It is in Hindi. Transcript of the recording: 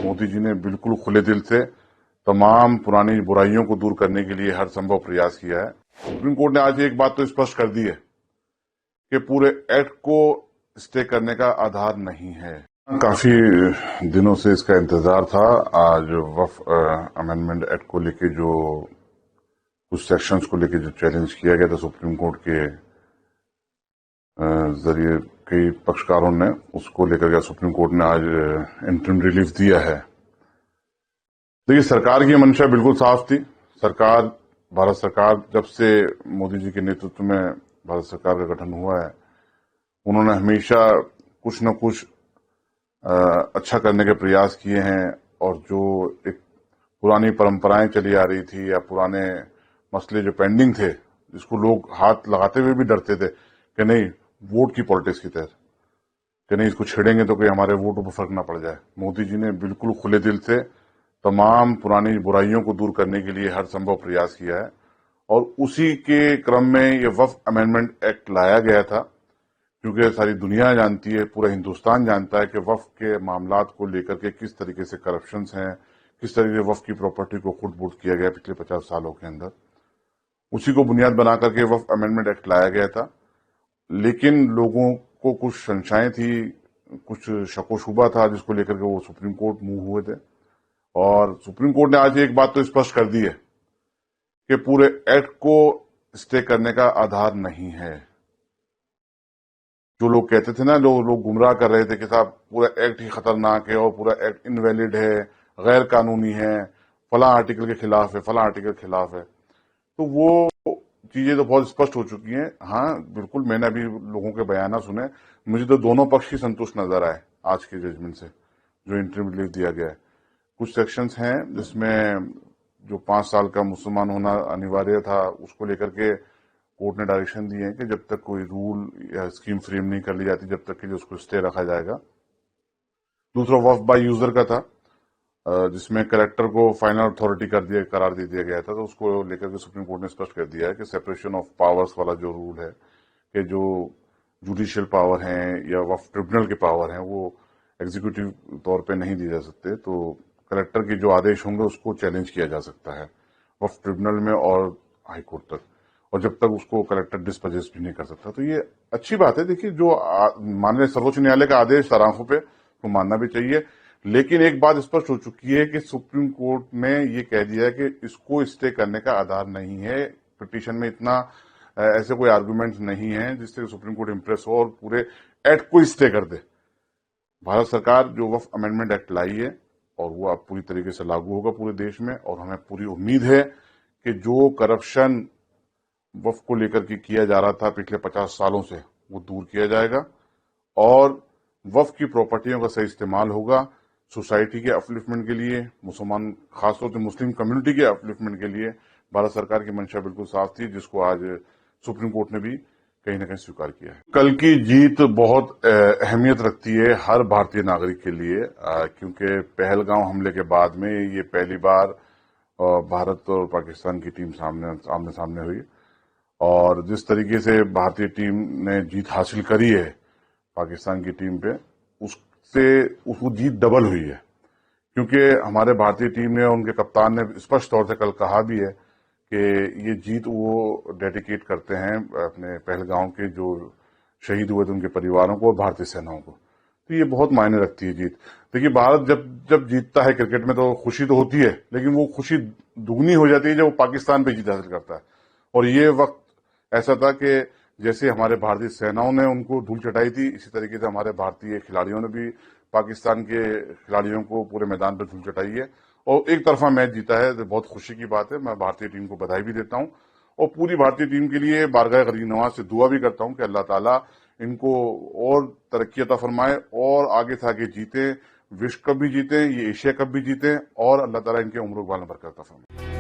मोदी जी ने बिल्कुल खुले दिल से तमाम पुरानी बुराइयों को दूर करने के लिए हर संभव प्रयास किया है। सुप्रीम कोर्ट ने आज एक बात तो स्पष्ट कर दी है कि पूरे एक्ट को स्टे करने का आधार नहीं है। काफी दिनों से इसका इंतजार था। आज वक्फ अमेंडमेंट एक्ट को लेके जो कुछ सेक्शंस को लेके जो चैलेंज किया गया था सुप्रीम कोर्ट के जरिए कई पक्षकारों ने, उसको लेकर के सुप्रीम कोर्ट ने आज इंटरिम रिलीफ दिया है। देखिए, सरकार की मंशा बिल्कुल साफ थी। भारत सरकार जब से मोदी जी के नेतृत्व में भारत सरकार का गठन हुआ है, उन्होंने हमेशा कुछ न कुछ अच्छा करने के प्रयास किए हैं। और जो एक पुरानी परंपराएं चली आ रही थी या पुराने मसले जो पेंडिंग थे, जिसको लोग हाथ लगाते हुए भी डरते थे कि नहीं वोट की पॉलिटिक्स की तहत कि नहीं इसको छेड़ेंगे तो कोई हमारे वोटों पर फर्क ना पड़ जाए, मोदी जी ने बिल्कुल खुले दिल से तमाम पुरानी बुराइयों को दूर करने के लिए हर संभव प्रयास किया है। और उसी के क्रम में ये वक्फ अमेंडमेंट एक्ट लाया गया था, क्योंकि सारी दुनिया जानती है, पूरा हिंदुस्तान जानता है कि वक्फ के मामलात को लेकर के किस तरीके से करप्शंस हैं, किस तरीके से वक्फ की प्रॉपर्टी को खुट-बुट किया गया पिछले 50 सालों के अंदर। उसी को बुनियाद बना करके वक्फ अमेंडमेंट एक्ट लाया गया था। लेकिन लोगों को कुछ शंकाएं थी, कुछ शको शुबा था, जिसको लेकर के वो सुप्रीम कोर्ट मूव हुए थे। और सुप्रीम कोर्ट ने आज एक बात तो स्पष्ट कर दी है कि पूरे एक्ट को स्टे करने का आधार नहीं है। जो लोग कहते थे ना, जो लोग गुमराह कर रहे थे कि साहब पूरा एक्ट ही खतरनाक है और पूरा एक्ट इनवैलिड है, गैर कानूनी है, फला आर्टिकल के खिलाफ है, फला आर्टिकल के खिलाफ है, तो वो चीजें तो बहुत स्पष्ट हो चुकी हैं। हाँ, बिल्कुल, मैंने अभी लोगों के बयान सुने, मुझे तो दोनों पक्ष ही संतुष्ट नजर आए आज के जजमेंट से, जो इंटरिम रिलीफ दिया गया है। कुछ सेक्शंस हैं जिसमें जो 5 साल का मुसलमान होना अनिवार्य था, उसको लेकर के कोर्ट ने डायरेक्शन दिए हैं कि जब तक कोई रूल या स्कीम फ्रेम नहीं कर ली जाती, जब तक कि जो उसको स्टे रखा जाएगा। दूसरा वक्फ बाय यूजर का था, जिसमें कलेक्टर को फाइनल अथॉरिटी करार दे दिया गया था, तो उसको लेकर के सुप्रीम कोर्ट ने स्पष्ट कर दिया है कि सेपरेशन ऑफ पावर्स वाला जो रूल है कि जो जुडिशियल पावर हैं या वक्फ ट्रिब्यूनल के पावर हैं वो एग्जीक्यूटिव तौर पे नहीं दिए जा सकते। तो कलेक्टर के जो आदेश होंगे उसको चैलेंज किया जा सकता है वक्फ ट्रिब्यूनल में और हाईकोर्ट तक, और जब तक उसको कलेक्टर डिस्पोजेस भी नहीं कर सकता। तो ये अच्छी बात है। देखिए, जो माननीय सर्वोच्च न्यायालय का आदेश सराखों पे तो मानना भी चाहिए, लेकिन एक बात स्पष्ट हो चुकी है कि सुप्रीम कोर्ट ने ये कह दिया है कि इसको स्टे करने का आधार नहीं है। पिटीशन में इतना ऐसे कोई आर्गुमेंट नहीं है जिससे सुप्रीम कोर्ट इंप्रेस हो और पूरे एक्ट को स्टे कर दे। भारत सरकार जो वक्फ अमेंडमेंट एक्ट लाई है और वो अब पूरी तरीके से लागू होगा पूरे देश में, और हमें पूरी उम्मीद है कि जो करप्शन वक्फ को लेकर के किया जा रहा था पिछले 50 सालों से, वो दूर किया जाएगा और वक्फ की प्रॉपर्टियों का सही इस्तेमाल होगा सोसाइटी के अपलिफ्टमेंट के लिए, मुसलमान खासतौर से मुस्लिम कम्युनिटी के अपलिफ्टमेंट के लिए। भारत सरकार की मंशा बिल्कुल साफ थी, जिसको आज सुप्रीम कोर्ट ने भी कहीं ना कहीं स्वीकार किया है। कल की जीत बहुत अहमियत रखती है हर भारतीय नागरिक के लिए, क्योंकि पहलगांव हमले के बाद में ये पहली बार भारत और पाकिस्तान की टीम आमने सामने हुई। और जिस तरीके से भारतीय टीम ने जीत हासिल करी है पाकिस्तान की टीम पे, उसको जीत डबल हुई है, क्योंकि हमारे भारतीय टीम ने, उनके कप्तान ने स्पष्ट तौर से कल कहा भी है कि ये जीत वो डेडिकेट करते हैं अपने पहलगांव के जो शहीद हुए थे उनके परिवारों को और भारतीय सेनाओं को। तो ये बहुत मायने रखती है जीत। देखिए, भारत जब जीतता है क्रिकेट में तो खुशी तो होती है, लेकिन वो खुशी दुगनी हो जाती है जब वो पाकिस्तान पे जीत हासिल करता है। और ये वक्त ऐसा था कि जैसे हमारे भारतीय सेनाओं ने उनको धूल चटाई थी, इसी तरीके से हमारे भारतीय खिलाड़ियों ने भी पाकिस्तान के खिलाड़ियों को पूरे मैदान पर धूल चटाई है और एक तरफा मैच जीता है। तो बहुत खुशी की बात है। मैं भारतीय टीम को बधाई भी देता हूं और पूरी भारतीय टीम के लिए बारगाह गरीब नवाज से दुआ भी करता हूं कि अल्लाह ताला इनको और तरक्की अता फरमाए और आगे से आगे जीते, विश्व कप भी जीते, ये एशिया कप भी जीते और अल्लाह ताला इनके उम्र बाल में बरकत अता फरमाए।